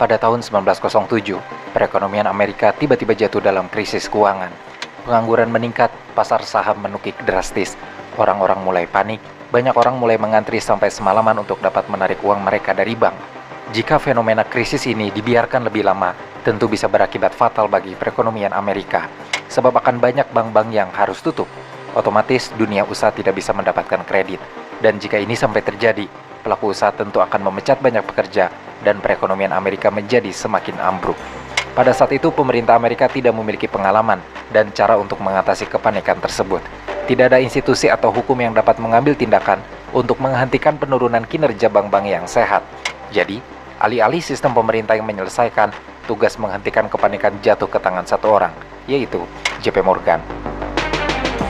Pada tahun 1907, perekonomian Amerika tiba-tiba jatuh dalam krisis keuangan. Pengangguran meningkat, pasar saham menukik drastis, orang-orang mulai panik, banyak orang mulai mengantri sampai semalaman untuk dapat menarik uang mereka dari bank. Jika fenomena krisis ini dibiarkan lebih lama, tentu bisa berakibat fatal bagi perekonomian Amerika, sebab akan banyak bank-bank yang harus tutup. Otomatis dunia usaha tidak bisa mendapatkan kredit, dan jika ini sampai terjadi, pelaku usaha tentu akan memecat banyak pekerja, dan perekonomian Amerika menjadi semakin ambruk. Pada saat itu, pemerintah Amerika tidak memiliki pengalaman dan cara untuk mengatasi kepanikan tersebut. Tidak ada institusi atau hukum yang dapat mengambil tindakan untuk menghentikan penurunan kinerja bank-bank yang sehat. Jadi, alih-alih sistem pemerintah yang menyelesaikan, tugas menghentikan kepanikan jatuh ke tangan satu orang, yaitu JP Morgan.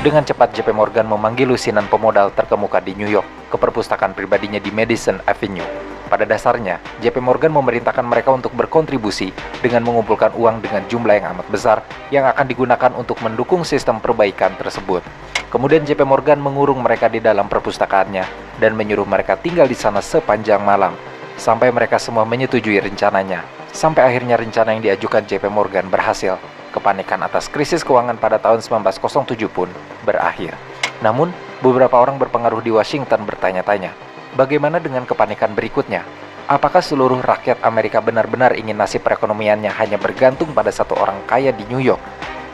Dengan cepat, JP Morgan memanggil lusinan pemodal terkemuka di New York ke perpustakaan pribadinya di Madison Avenue. Pada dasarnya, JP Morgan memerintahkan mereka untuk berkontribusi dengan mengumpulkan uang dengan jumlah yang amat besar yang akan digunakan untuk mendukung sistem perbaikan tersebut. Kemudian JP Morgan mengurung mereka di dalam perpustakaannya dan menyuruh mereka tinggal di sana sepanjang malam, sampai mereka semua menyetujui rencananya. Sampai akhirnya rencana yang diajukan JP Morgan berhasil. Kepanikan atas krisis keuangan pada tahun 1907 pun berakhir. Namun, beberapa orang berpengaruh di Washington bertanya-tanya, bagaimana dengan kepanikan berikutnya? Apakah seluruh rakyat Amerika benar-benar ingin nasib perekonomiannya hanya bergantung pada satu orang kaya di New York?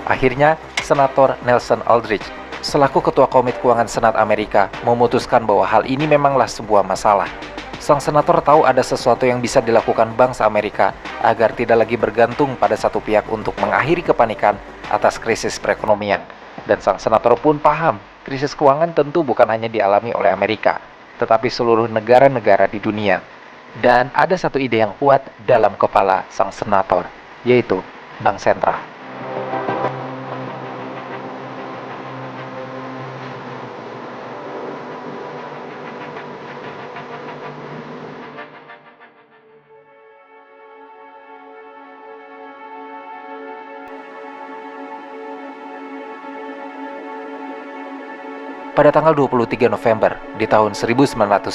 Akhirnya, Senator Nelson Aldrich, selaku Ketua Komite Keuangan Senat Amerika, memutuskan bahwa hal ini memanglah sebuah masalah. Sang senator tahu ada sesuatu yang bisa dilakukan bangsa Amerika agar tidak lagi bergantung pada satu pihak untuk mengakhiri kepanikan atas krisis perekonomian. Dan sang senator pun paham, krisis keuangan tentu bukan hanya dialami oleh Amerika, tetapi seluruh negara-negara di dunia. Dan ada satu ide yang kuat dalam kepala sang senator, yaitu bank sentral. Pada tanggal 23 November di tahun 1910,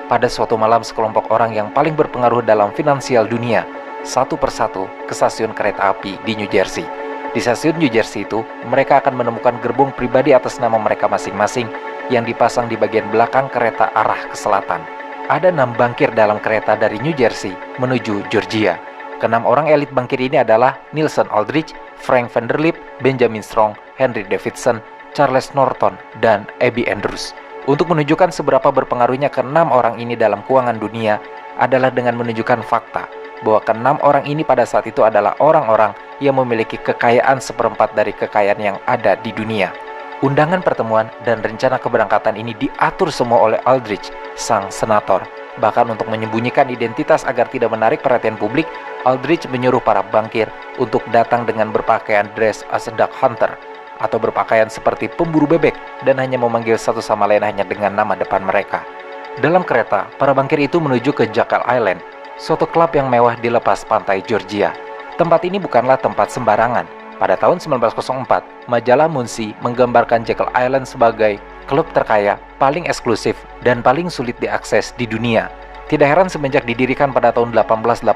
pada suatu malam sekelompok orang yang paling berpengaruh dalam finansial dunia, satu persatu ke stasiun kereta api di New Jersey. Di stasiun New Jersey itu, mereka akan menemukan gerbong pribadi atas nama mereka masing-masing yang dipasang di bagian belakang kereta arah ke selatan. Ada 6 bankir dalam kereta dari New Jersey menuju Georgia. Ke-6 orang elit bankir ini adalah Nelson Aldrich, Frank Vanderlip, Benjamin Strong, Henry Davidson, Charles Norton, dan Abby Andrews. Untuk menunjukkan seberapa berpengaruhnya ke-6 orang ini dalam keuangan dunia adalah dengan menunjukkan fakta bahwa ke-6 orang ini pada saat itu adalah orang-orang yang memiliki kekayaan seperempat dari kekayaan yang ada di dunia. Undangan pertemuan dan rencana keberangkatan ini diatur semua oleh Aldrich, sang senator. Bahkan untuk menyembunyikan identitas agar tidak menarik perhatian publik, Aldrich menyuruh para bankir untuk datang dengan berpakaian dress as a duck hunter, atau berpakaian seperti pemburu bebek dan hanya memanggil satu sama lain hanya dengan nama depan mereka. Dalam kereta, para bankir itu menuju ke Jekyll Island, suatu klub yang mewah di lepas pantai Georgia. Tempat ini bukanlah tempat sembarangan. Pada tahun 1904, majalah Muncie menggambarkan Jekyll Island sebagai klub terkaya, paling eksklusif, dan paling sulit diakses di dunia. Tidak heran semenjak didirikan pada tahun 1886,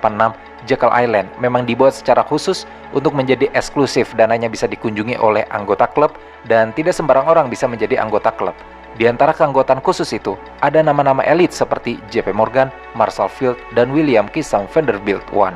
Jekyll Island memang dibuat secara khusus untuk menjadi eksklusif dan hanya bisa dikunjungi oleh anggota klub, dan tidak sembarang orang bisa menjadi anggota klub. Di antara keanggotaan khusus itu, ada nama-nama elit seperti JP Morgan, Marshall Field, dan William Kissam Vanderbilt I.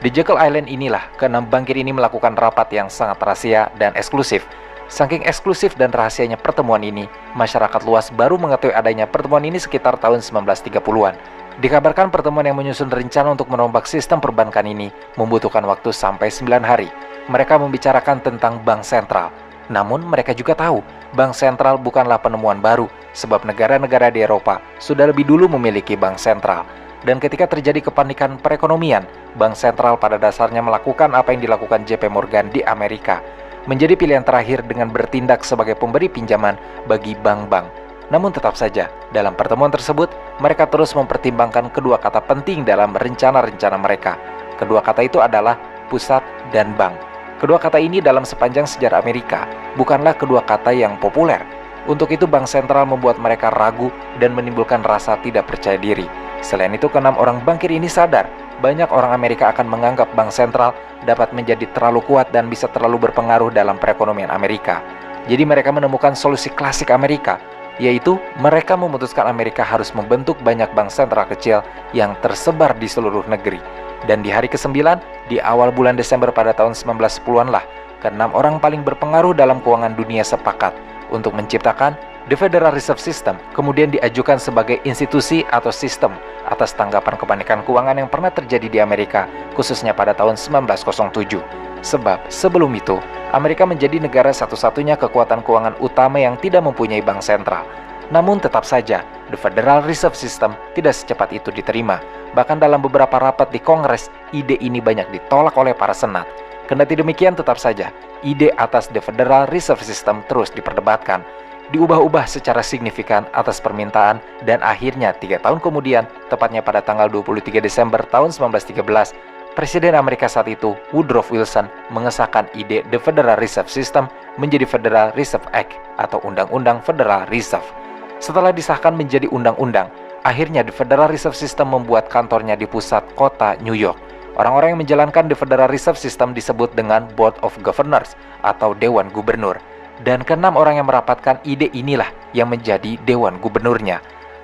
Di Jekyll Island inilah ke-6 bankir ini melakukan rapat yang sangat rahasia dan eksklusif. Saking eksklusif dan rahasianya pertemuan ini, masyarakat luas baru mengetahui adanya pertemuan ini sekitar tahun 1930-an. Dikabarkan pertemuan yang menyusun rencana untuk merombak sistem perbankan ini membutuhkan waktu sampai 9 hari. Mereka membicarakan tentang bank sentral. Namun mereka juga tahu, bank sentral bukanlah penemuan baru, sebab negara-negara di Eropa sudah lebih dulu memiliki bank sentral. Dan ketika terjadi kepanikan perekonomian, bank sentral pada dasarnya melakukan apa yang dilakukan JP Morgan di Amerika, menjadi pilihan terakhir dengan bertindak sebagai pemberi pinjaman bagi bank-bank. Namun tetap saja, dalam pertemuan tersebut, mereka terus mempertimbangkan kedua kata penting dalam rencana-rencana mereka. Kedua kata itu adalah pusat dan bank. Kedua kata ini dalam sepanjang sejarah Amerika bukanlah kedua kata yang populer. Untuk itu bank sentral membuat mereka ragu dan menimbulkan rasa tidak percaya diri. Selain itu, keenam orang bankir ini sadar banyak orang Amerika akan menganggap bank sentral dapat menjadi terlalu kuat dan bisa terlalu berpengaruh dalam perekonomian Amerika. Jadi mereka menemukan solusi klasik Amerika, yaitu mereka memutuskan Amerika harus membentuk banyak bank sentral kecil yang tersebar di seluruh negeri. Dan di hari ke-9, di awal bulan Desember pada tahun 1910-an lah, keenam orang paling berpengaruh dalam keuangan dunia sepakat untuk menciptakan The Federal Reserve System, kemudian diajukan sebagai institusi atau sistem atas tanggapan kepanikan keuangan yang pernah terjadi di Amerika, khususnya pada tahun 1907. Sebab sebelum itu, Amerika menjadi negara satu-satunya kekuatan keuangan utama yang tidak mempunyai bank sentral. Namun tetap saja, The Federal Reserve System tidak secepat itu diterima. Bahkan dalam beberapa rapat di Kongres, ide ini banyak ditolak oleh para senat. Kendati demikian, tetap saja, ide atas The Federal Reserve System terus diperdebatkan, diubah-ubah secara signifikan atas permintaan, dan akhirnya 3 tahun kemudian, tepatnya pada tanggal 23 Desember tahun 1913, Presiden Amerika saat itu, Woodrow Wilson, mengesahkan ide The Federal Reserve System menjadi Federal Reserve Act atau Undang-Undang Federal Reserve. Setelah disahkan menjadi undang-undang, akhirnya The Federal Reserve System membuat kantornya di pusat kota New York. Orang-orang yang menjalankan The Federal Reserve System disebut dengan Board of Governors atau Dewan Gubernur. Dan keenam orang yang merapatkan ide inilah yang menjadi Dewan Gubernurnya.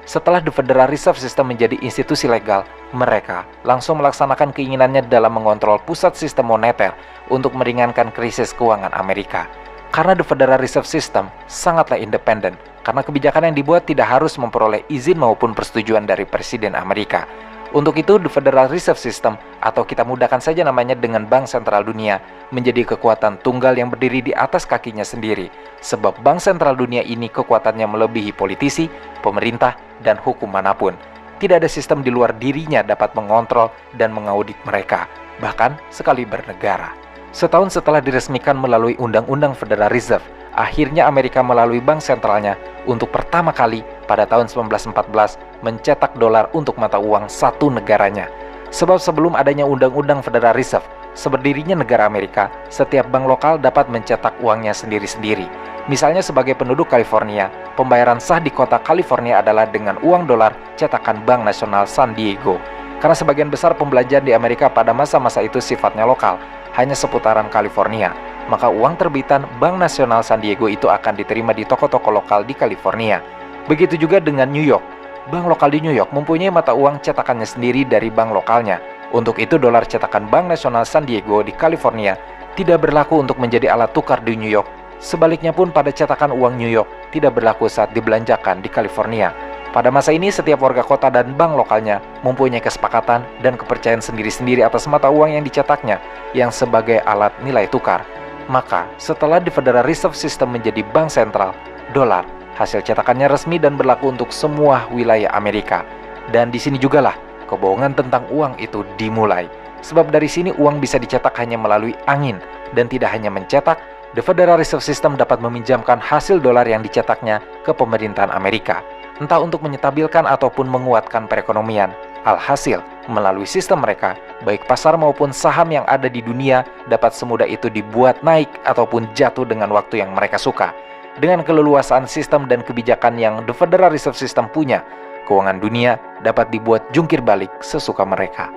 Setelah The Federal Reserve System menjadi institusi legal, mereka langsung melaksanakan keinginannya dalam mengontrol pusat sistem moneter untuk meringankan krisis keuangan Amerika. Karena The Federal Reserve System sangatlah independen, karena kebijakan yang dibuat tidak harus memperoleh izin maupun persetujuan dari Presiden Amerika. Untuk itu, The Federal Reserve System, atau kita mudahkan saja namanya dengan Bank Sentral Dunia, menjadi kekuatan tunggal yang berdiri di atas kakinya sendiri. Sebab Bank Sentral Dunia ini kekuatannya melebihi politisi, pemerintah, dan hukum manapun. Tidak ada sistem di luar dirinya dapat mengontrol dan mengaudit mereka, bahkan sekali bernegara. Setahun setelah diresmikan melalui Undang-Undang Federal Reserve, akhirnya Amerika melalui bank sentralnya untuk pertama kali pada tahun 1914 mencetak dolar untuk mata uang satu negaranya. Sebab sebelum adanya Undang-Undang Federal Reserve, seberdirinya negara Amerika, setiap bank lokal dapat mencetak uangnya sendiri-sendiri. Misalnya sebagai penduduk California, pembayaran sah di kota California adalah dengan uang dolar cetakan Bank Nasional San Diego. Karena sebagian besar pembelanjaan di Amerika pada masa-masa itu sifatnya lokal, hanya seputaran California, maka uang terbitan Bank Nasional San Diego itu akan diterima di toko-toko lokal di California. Begitu juga dengan New York. Bank lokal di New York mempunyai mata uang cetakannya sendiri dari bank lokalnya. Untuk itu, dolar cetakan Bank Nasional San Diego di California tidak berlaku untuk menjadi alat tukar di New York. Sebaliknya pun pada cetakan uang New York tidak berlaku saat dibelanjakan di California. Pada masa ini, setiap warga kota dan bank lokalnya mempunyai kesepakatan dan kepercayaan sendiri-sendiri atas mata uang yang dicetaknya yang sebagai alat nilai tukar. Maka, setelah di Federal Reserve System menjadi bank sentral, dolar hasil cetakannya resmi dan berlaku untuk semua wilayah Amerika. Dan di sini jugalah kebohongan tentang uang itu dimulai. Sebab dari sini uang bisa dicetak hanya melalui angin, dan tidak hanya mencetak, The Federal Reserve System dapat meminjamkan hasil dolar yang dicetaknya ke pemerintahan Amerika, entah untuk menyetabilkan ataupun menguatkan perekonomian. Alhasil, melalui sistem mereka, baik pasar maupun saham yang ada di dunia dapat semudah itu dibuat naik ataupun jatuh dengan waktu yang mereka suka. Dengan keleluasaan sistem dan kebijakan yang The Federal Reserve System punya, keuangan dunia dapat dibuat jungkir balik sesuka mereka.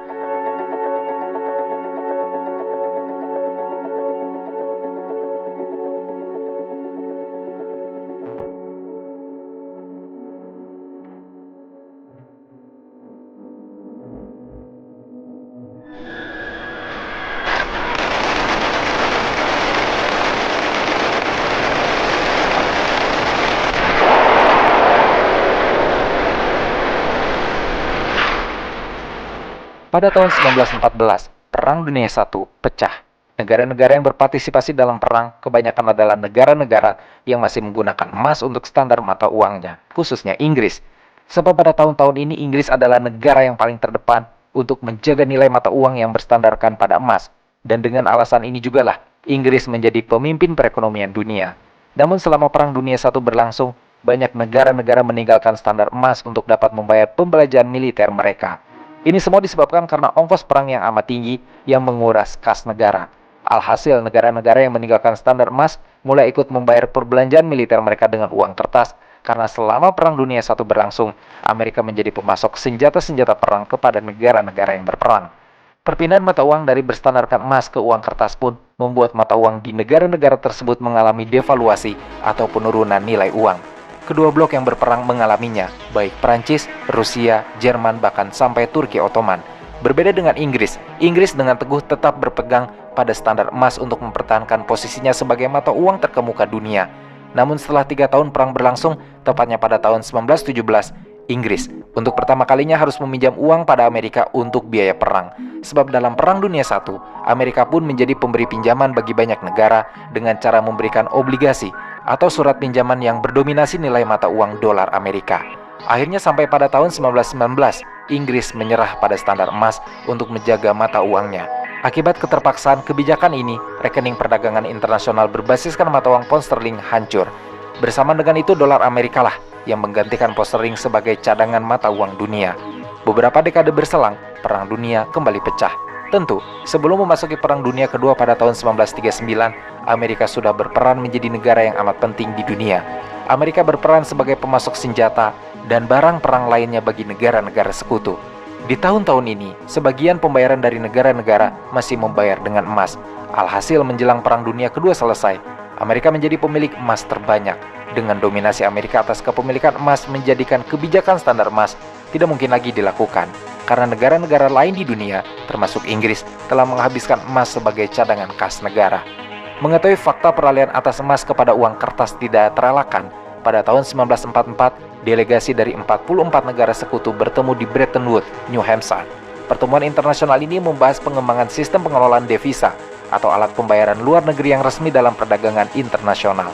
Pada tahun 1914, Perang Dunia I pecah. Negara-negara yang berpartisipasi dalam perang kebanyakan adalah negara-negara yang masih menggunakan emas untuk standar mata uangnya, khususnya Inggris. Sebab pada tahun-tahun ini Inggris adalah negara yang paling terdepan untuk menjaga nilai mata uang yang berstandarkan pada emas. Dan dengan alasan ini jugalah Inggris menjadi pemimpin perekonomian dunia. Namun selama Perang Dunia I berlangsung, banyak negara-negara meninggalkan standar emas untuk dapat membayar pembelanjaan militer mereka. Ini semua disebabkan karena ongkos perang yang amat tinggi yang menguras kas negara. Alhasil, negara-negara yang meninggalkan standar emas mulai ikut membayar perbelanjaan militer mereka dengan uang kertas, karena selama Perang Dunia I berlangsung, Amerika menjadi pemasok senjata-senjata perang kepada negara-negara yang berperang. Perpindahan mata uang dari berstandarkan emas ke uang kertas pun membuat mata uang di negara-negara tersebut mengalami devaluasi atau penurunan nilai uang. Kedua blok yang berperang mengalaminya, baik Prancis, Rusia, Jerman, bahkan sampai Turki Ottoman. Berbeda dengan Inggris dengan teguh tetap berpegang pada standar emas untuk mempertahankan posisinya sebagai mata uang terkemuka dunia. Namun setelah 3 tahun perang berlangsung, tepatnya pada tahun 1917, Inggris untuk pertama kalinya harus meminjam uang pada Amerika untuk biaya perang. Sebab dalam Perang Dunia I, Amerika pun menjadi pemberi pinjaman bagi banyak negara dengan cara memberikan obligasi atau surat pinjaman yang berdominasi nilai mata uang dolar Amerika. Akhirnya sampai pada tahun 1919, Inggris menyerah pada standar emas untuk menjaga mata uangnya. Akibat keterpaksaan kebijakan ini, rekening perdagangan internasional berbasiskan mata uang pound sterling hancur. Bersama dengan itu, dolar Amerika lah yang menggantikan pound sterling sebagai cadangan mata uang dunia. Beberapa dekade berselang, Perang Dunia kembali pecah. Tentu, sebelum memasuki Perang Dunia Kedua pada tahun 1939, Amerika sudah berperan menjadi negara yang amat penting di dunia. Amerika berperan sebagai pemasok senjata dan barang perang lainnya bagi negara-negara sekutu. Di tahun-tahun ini, sebagian pembayaran dari negara-negara masih membayar dengan emas. Alhasil menjelang Perang Dunia Kedua selesai, Amerika menjadi pemilik emas terbanyak. Dengan dominasi Amerika atas kepemilikan emas menjadikan kebijakan standar emas tidak mungkin lagi dilakukan. Karena negara-negara lain di dunia, termasuk Inggris, telah menghabiskan emas sebagai cadangan kas negara. Mengetahui fakta peralihan atas emas kepada uang kertas tidak terelakkan, pada tahun 1944, delegasi dari 44 negara sekutu bertemu di Bretton Woods, New Hampshire. Pertemuan internasional ini membahas pengembangan sistem pengelolaan devisa atau alat pembayaran luar negeri yang resmi dalam perdagangan internasional.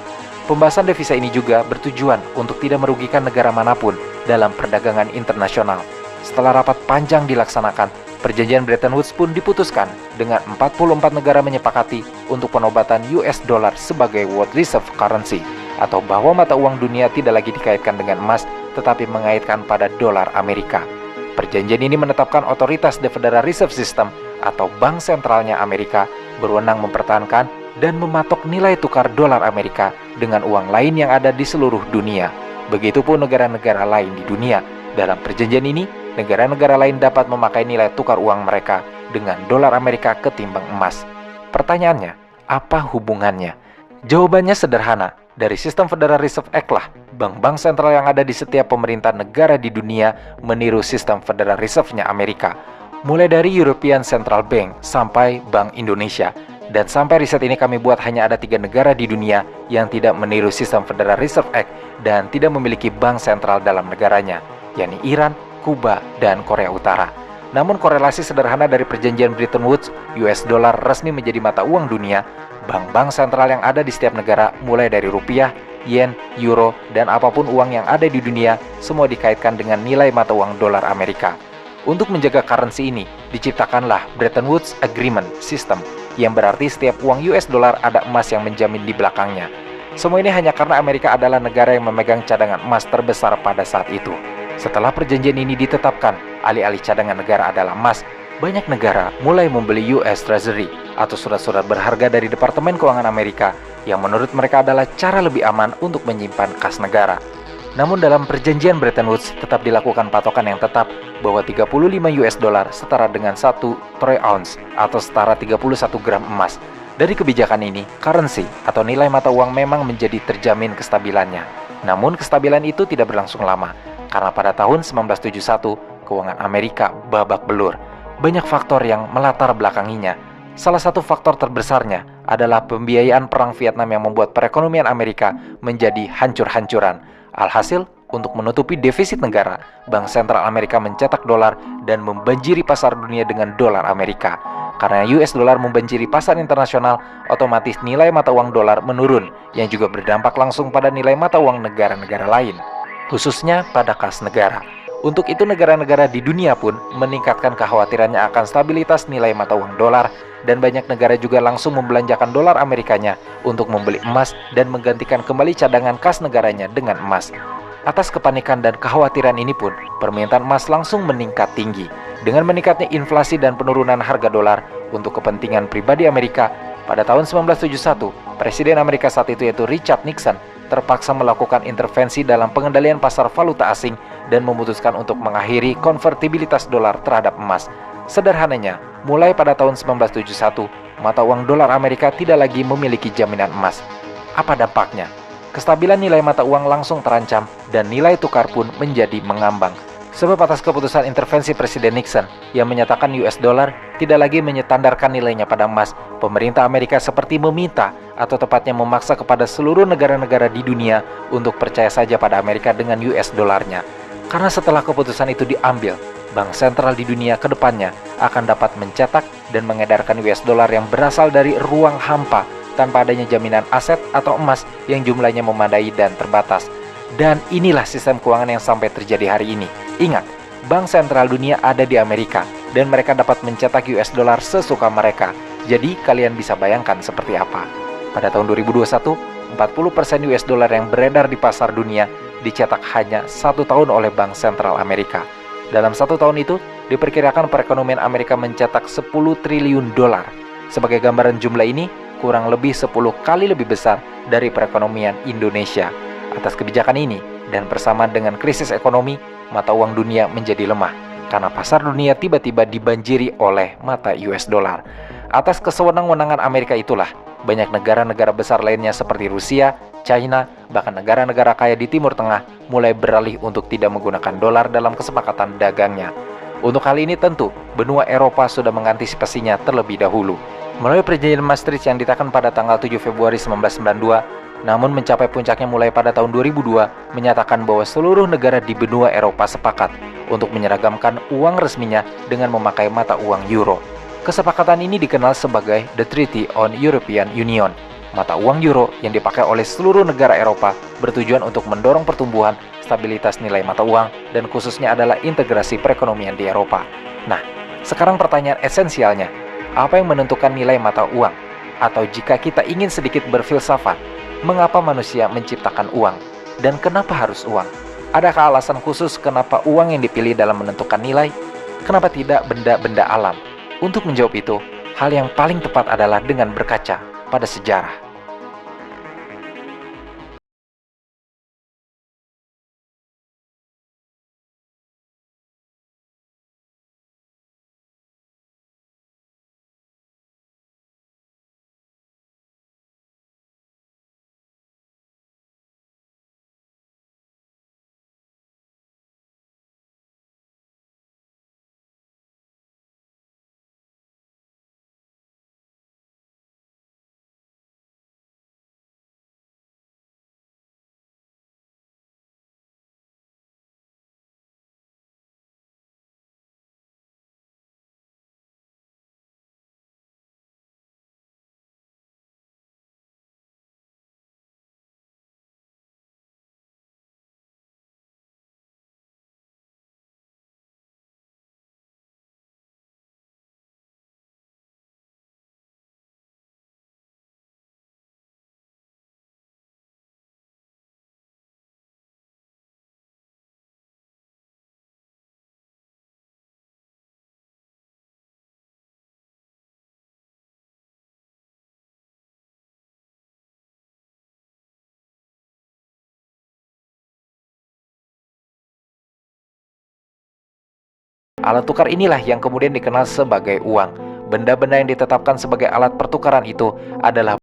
Pembahasan devisa ini juga bertujuan untuk tidak merugikan negara manapun dalam perdagangan internasional. Setelah rapat panjang dilaksanakan, perjanjian Bretton Woods pun diputuskan dengan 44 negara menyepakati untuk penobatan US dollar sebagai World Reserve Currency, atau bahwa mata uang dunia tidak lagi dikaitkan dengan emas tetapi mengaitkan pada dolar Amerika. Perjanjian ini menetapkan otoritas The Federal Reserve System atau bank sentralnya Amerika berwenang mempertahankan dan mematok nilai tukar dolar Amerika dengan uang lain yang ada di seluruh dunia. Begitupun negara-negara lain di dunia. Dalam perjanjian ini, negara-negara lain dapat memakai nilai tukar uang mereka dengan dolar Amerika ketimbang emas. Pertanyaannya, apa hubungannya? Jawabannya sederhana. Dari sistem Federal Reserve Act lah, bank-bank sentral yang ada di setiap pemerintah negara di dunia meniru sistem Federal Reserve-nya Amerika. Mulai dari European Central Bank sampai Bank Indonesia. Dan sampai riset ini kami buat hanya ada 3 negara di dunia yang tidak meniru sistem Federal Reserve Act dan tidak memiliki bank sentral dalam negaranya, yakni Iran, Kuba, dan Korea Utara. Namun korelasi sederhana dari perjanjian Bretton Woods, US dollar resmi menjadi mata uang dunia. Bank-bank sentral yang ada di setiap negara, mulai dari rupiah, yen, euro, dan apapun uang yang ada di dunia, semua dikaitkan dengan nilai mata uang dolar Amerika. Untuk menjaga currency ini, diciptakanlah Bretton Woods Agreement System, yang berarti setiap uang US dollar ada emas yang menjamin di belakangnya. Semua ini hanya karena Amerika adalah negara yang memegang cadangan emas terbesar pada saat itu. Setelah perjanjian ini ditetapkan, alih-alih cadangan negara adalah emas, banyak negara mulai membeli US Treasury atau surat-surat berharga dari Departemen Keuangan Amerika yang menurut mereka adalah cara lebih aman untuk menyimpan kas negara. Namun dalam perjanjian Bretton Woods tetap dilakukan patokan yang tetap bahwa 35 US dollar setara dengan 1 troy ounce atau setara 31 gram emas. Dari kebijakan ini, currency atau nilai mata uang memang menjadi terjamin kestabilannya. Namun kestabilan itu tidak berlangsung lama, karena pada tahun 1971, keuangan Amerika babak belur. Banyak faktor yang melatar belakanginya. Salah satu faktor terbesarnya adalah pembiayaan perang Vietnam yang membuat perekonomian Amerika menjadi hancur-hancuran. Alhasil, untuk menutupi defisit negara, Bank Sentral Amerika mencetak dolar dan membanjiri pasar dunia dengan dolar Amerika. Karena US dollar membanjiri pasar internasional, otomatis nilai mata uang dolar menurun, yang juga berdampak langsung pada nilai mata uang negara-negara lain, khususnya pada kas negara. Untuk itu negara-negara di dunia pun meningkatkan kekhawatirannya akan stabilitas nilai mata uang dolar, dan banyak negara juga langsung membelanjakan dolar Amerikanya untuk membeli emas dan menggantikan kembali cadangan kas negaranya dengan emas. Atas kepanikan dan kekhawatiran ini pun, permintaan emas langsung meningkat tinggi. Dengan meningkatnya inflasi dan penurunan harga dolar untuk kepentingan pribadi Amerika, pada tahun 1971, Presiden Amerika saat itu yaitu Richard Nixon terpaksa melakukan intervensi dalam pengendalian pasar valuta asing dan memutuskan untuk mengakhiri konvertibilitas dolar terhadap emas. Sederhananya, mulai pada tahun 1971, mata uang dolar Amerika tidak lagi memiliki jaminan emas. Apa dampaknya? Kestabilan nilai mata uang langsung terancam dan nilai tukar pun menjadi mengambang. Sebab atas keputusan intervensi Presiden Nixon yang menyatakan US dollar tidak lagi menyetandarkan nilainya pada emas, pemerintah Amerika seperti meminta atau tepatnya memaksa kepada seluruh negara-negara di dunia untuk percaya saja pada Amerika dengan US dollarnya. Karena setelah keputusan itu diambil, bank sentral di dunia ke depannya akan dapat mencetak dan mengedarkan US dollar yang berasal dari ruang hampa tanpa adanya jaminan aset atau emas yang jumlahnya memadai dan terbatas. Dan inilah sistem keuangan yang sampai terjadi hari ini. Ingat, bank sentral dunia ada di Amerika dan mereka dapat mencetak US dollar sesuka mereka. Jadi kalian bisa bayangkan seperti apa. Pada tahun 2021, 40% US dollar yang beredar di pasar dunia dicetak hanya 1 tahun oleh Bank Sentral Amerika. Dalam 1 tahun itu, diperkirakan perekonomian Amerika mencetak 10 triliun dolar. Sebagai gambaran jumlah ini, kurang lebih 10 kali lebih besar dari perekonomian Indonesia. Atas kebijakan ini, dan bersamaan dengan krisis ekonomi, mata uang dunia menjadi lemah, karena pasar dunia tiba-tiba dibanjiri oleh mata US dollar. Atas kesewenang-wenangan Amerika itulah, banyak negara-negara besar lainnya seperti Rusia, China, bahkan negara-negara kaya di Timur Tengah mulai beralih untuk tidak menggunakan dolar dalam kesepakatan dagangnya. Untuk hal ini tentu, benua Eropa sudah mengantisipasinya terlebih dahulu. Melalui perjanjian Maastricht yang ditekan pada tanggal 7 Februari 1992, namun mencapai puncaknya mulai pada tahun 2002, menyatakan bahwa seluruh negara di benua Eropa sepakat untuk menyeragamkan uang resminya dengan memakai mata uang euro. Kesepakatan ini dikenal sebagai The Treaty on European Union. Mata uang euro yang dipakai oleh seluruh negara Eropa bertujuan untuk mendorong pertumbuhan, stabilitas nilai mata uang, dan khususnya adalah integrasi perekonomian di Eropa. Nah, sekarang pertanyaan esensialnya, apa yang menentukan nilai mata uang? Atau jika kita ingin sedikit berfilsafat, mengapa manusia menciptakan uang? Dan kenapa harus uang? Adakah alasan khusus kenapa uang yang dipilih dalam menentukan nilai? Kenapa tidak benda-benda alam? Untuk menjawab itu, hal yang paling tepat adalah dengan berkaca pada sejarah. Alat tukar inilah yang kemudian dikenal sebagai uang. Benda-benda yang ditetapkan sebagai alat pertukaran itu adalah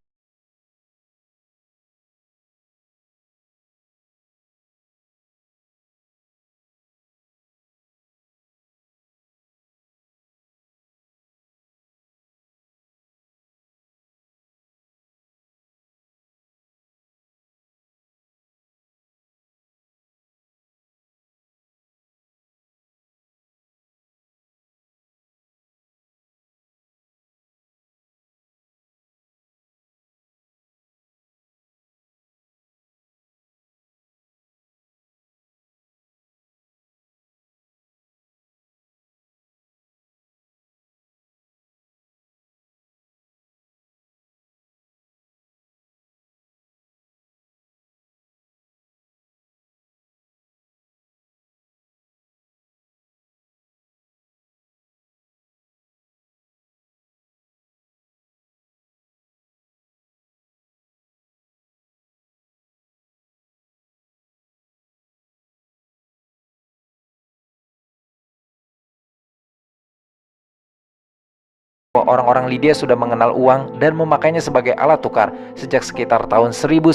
Orang-orang Lydia sudah mengenal uang dan memakainya sebagai alat tukar sejak sekitar tahun 1000.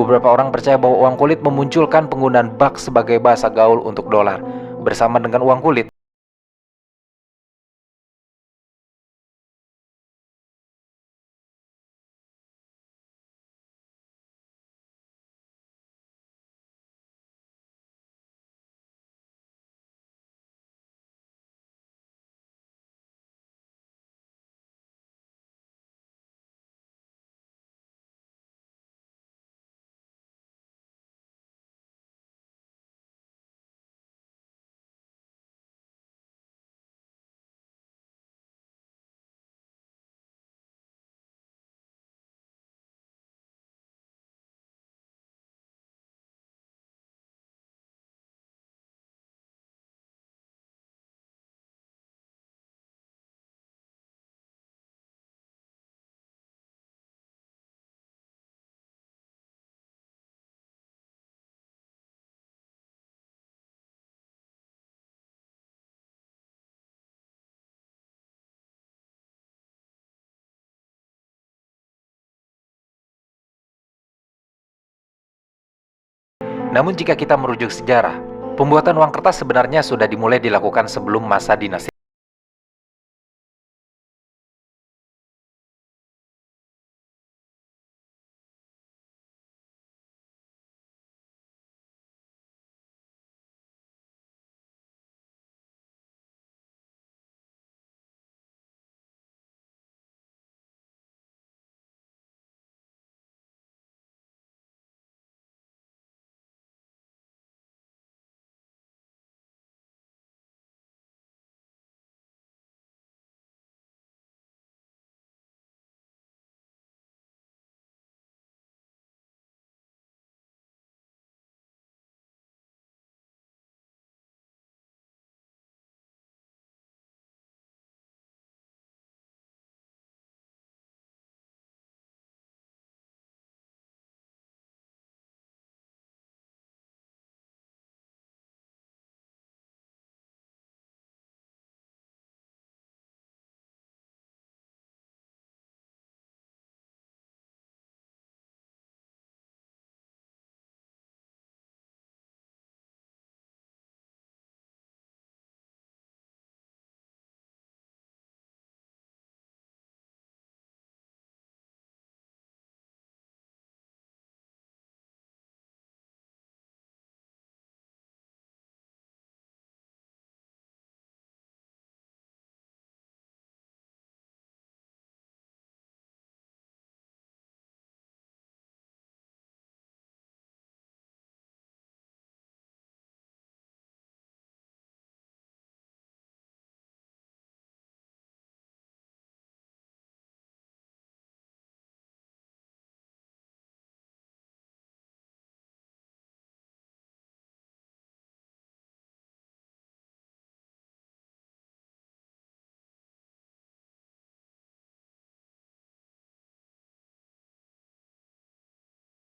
Beberapa orang percaya bahwa uang kulit memunculkan penggunaan bak sebagai bahasa gaul untuk dolar. Bersama dengan uang kulit, namun jika kita merujuk sejarah, pembuatan uang kertas sebenarnya sudah dimulai dilakukan sebelum masa dinasti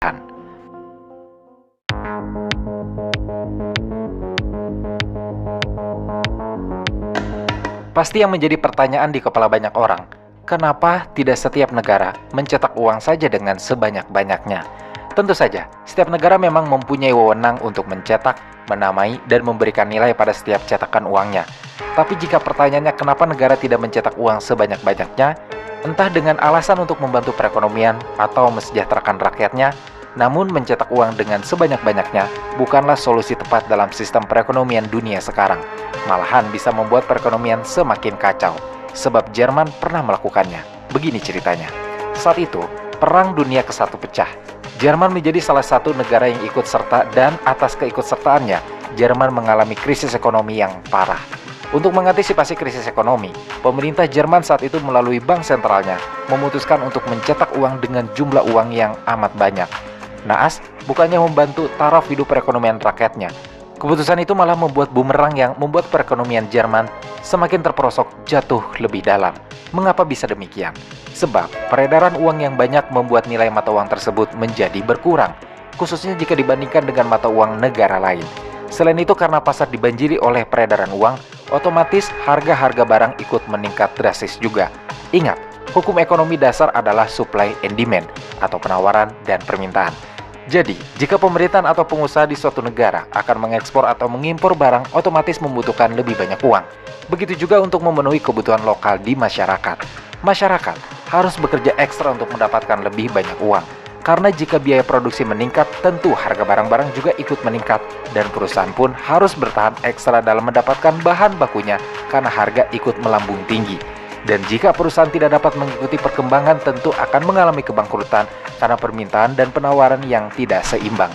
Pasti yang menjadi pertanyaan di kepala banyak orang, kenapa tidak setiap negara mencetak uang saja dengan sebanyak-banyaknya? Tentu saja, setiap negara memang mempunyai wewenang untuk mencetak, menamai, dan memberikan nilai pada setiap cetakan uangnya. Tapi jika pertanyaannya kenapa negara tidak mencetak uang sebanyak-banyaknya, entah dengan alasan untuk membantu perekonomian atau mesejahterakan rakyatnya, namun mencetak uang dengan sebanyak-banyaknya bukanlah solusi tepat dalam sistem perekonomian dunia sekarang. Malahan bisa membuat perekonomian semakin kacau, sebab Jerman pernah melakukannya. Begini ceritanya. Saat itu, Perang Dunia ke-1 pecah. Jerman menjadi salah satu negara yang ikut serta dan atas keikutsertaannya, Jerman mengalami krisis ekonomi yang parah. Untuk mengantisipasi krisis ekonomi, pemerintah Jerman saat itu melalui bank sentralnya memutuskan untuk mencetak uang dengan jumlah uang yang amat banyak. Naas, bukannya membantu taraf hidup perekonomian rakyatnya, keputusan itu malah membuat bumerang yang membuat perekonomian Jerman semakin terperosok jatuh lebih dalam. Mengapa bisa demikian? Sebab peredaran uang yang banyak membuat nilai mata uang tersebut menjadi berkurang, khususnya jika dibandingkan dengan mata uang negara lain. Selain itu karena pasar dibanjiri oleh peredaran uang, otomatis harga-harga barang ikut meningkat drastis juga. Ingat, hukum ekonomi dasar adalah supply and demand atau penawaran dan permintaan. Jadi, jika pemerintahan atau pengusaha di suatu negara akan mengekspor atau mengimpor barang, otomatis membutuhkan lebih banyak uang. Begitu juga untuk memenuhi kebutuhan lokal di masyarakat. Masyarakat harus bekerja ekstra untuk mendapatkan lebih banyak uang. Karena jika biaya produksi meningkat, tentu harga barang-barang juga ikut meningkat. Dan perusahaan pun harus bertahan ekstra dalam mendapatkan bahan bakunya karena harga ikut melambung tinggi. Dan jika perusahaan tidak dapat mengikuti perkembangan, tentu akan mengalami kebangkrutan karena permintaan dan penawaran yang tidak seimbang.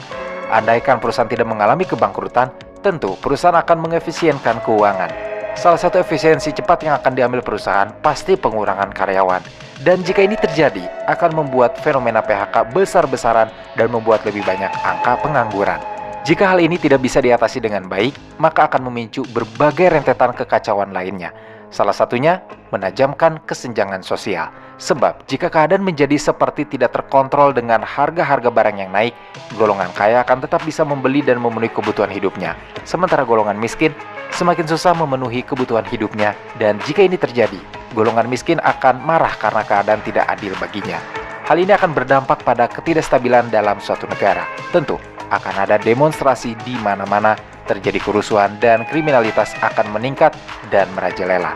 Andaikan perusahaan tidak mengalami kebangkrutan, tentu perusahaan akan mengefisienkan keuangan. Salah satu efisiensi cepat yang akan diambil perusahaan pasti pengurangan karyawan. Dan jika ini terjadi, akan membuat fenomena PHK besar-besaran dan membuat lebih banyak angka pengangguran. Jika hal ini tidak bisa diatasi dengan baik, maka akan memicu berbagai rentetan kekacauan lainnya. Salah satunya, menajamkan kesenjangan sosial. Sebab, jika keadaan menjadi seperti tidak terkontrol dengan harga-harga barang yang naik, golongan kaya akan tetap bisa membeli dan memenuhi kebutuhan hidupnya. Sementara golongan miskin semakin susah memenuhi kebutuhan hidupnya. Dan jika ini terjadi, golongan miskin akan marah karena keadaan tidak adil baginya. Hal ini akan berdampak pada ketidakstabilan dalam suatu negara. Tentu, akan ada demonstrasi di mana-mana, terjadi kerusuhan dan kriminalitas akan meningkat dan merajalela.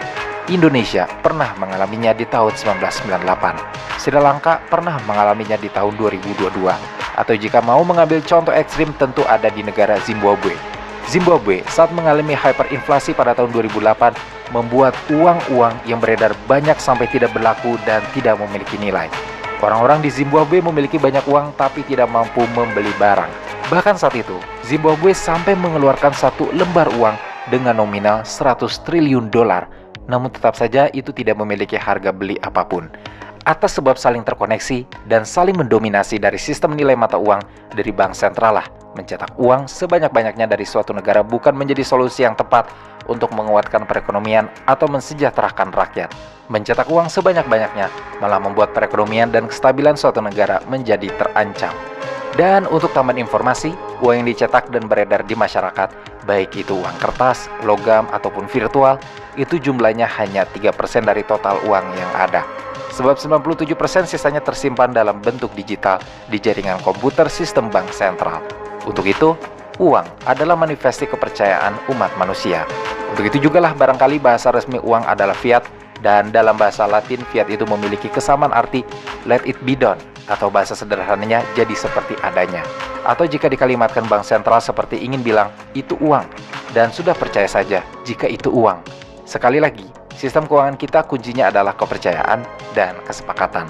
Indonesia pernah mengalaminya di tahun 1998. Sri Lanka pernah mengalaminya di tahun 2022. Atau jika mau mengambil contoh ekstrim, tentu ada di negara Zimbabwe. Zimbabwe saat mengalami hyperinflasi pada tahun 2008 membuat uang-uang yang beredar banyak sampai tidak berlaku dan tidak memiliki nilai. Orang-orang di Zimbabwe memiliki banyak uang tapi tidak mampu membeli barang. Bahkan saat itu, Zimbabwe sampai mengeluarkan satu lembar uang dengan nominal 100 triliun dolar, namun tetap saja itu tidak memiliki harga beli apapun. Atas sebab saling terkoneksi dan saling mendominasi dari sistem nilai mata uang dari bank sentral lah, mencetak uang sebanyak-banyaknya dari suatu negara bukan menjadi solusi yang tepat untuk menguatkan perekonomian atau mensejahterakan rakyat. Mencetak uang sebanyak-banyaknya malah membuat perekonomian dan kestabilan suatu negara menjadi terancam. Dan untuk tambahan informasi, uang yang dicetak dan beredar di masyarakat, baik itu uang kertas, logam, ataupun virtual, itu jumlahnya hanya 3% dari total uang yang ada. Sebab 97% sisanya tersimpan dalam bentuk digital di jaringan komputer sistem bank sentral. Untuk itu, uang adalah manifestasi kepercayaan umat manusia. Untuk itu jugalah barangkali bahasa resmi uang adalah fiat, dan dalam bahasa Latin fiat itu memiliki kesamaan arti let it be done, atau bahasa sederhananya jadi seperti adanya. Atau jika dikalimatkan bank sentral seperti ingin bilang itu uang, dan sudah percaya saja jika itu uang. Sekali lagi, sistem keuangan kita kuncinya adalah kepercayaan dan kesepakatan.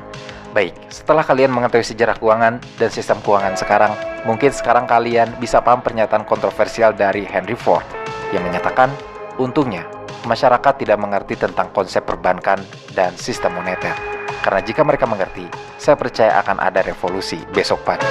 Baik, setelah kalian mengetahui sejarah keuangan dan sistem keuangan sekarang, mungkin sekarang kalian bisa paham pernyataan kontroversial dari Henry Ford yang menyatakan, untungnya masyarakat tidak mengerti tentang konsep perbankan dan sistem moneter. Karena jika mereka mengerti, saya percaya akan ada revolusi besok pagi.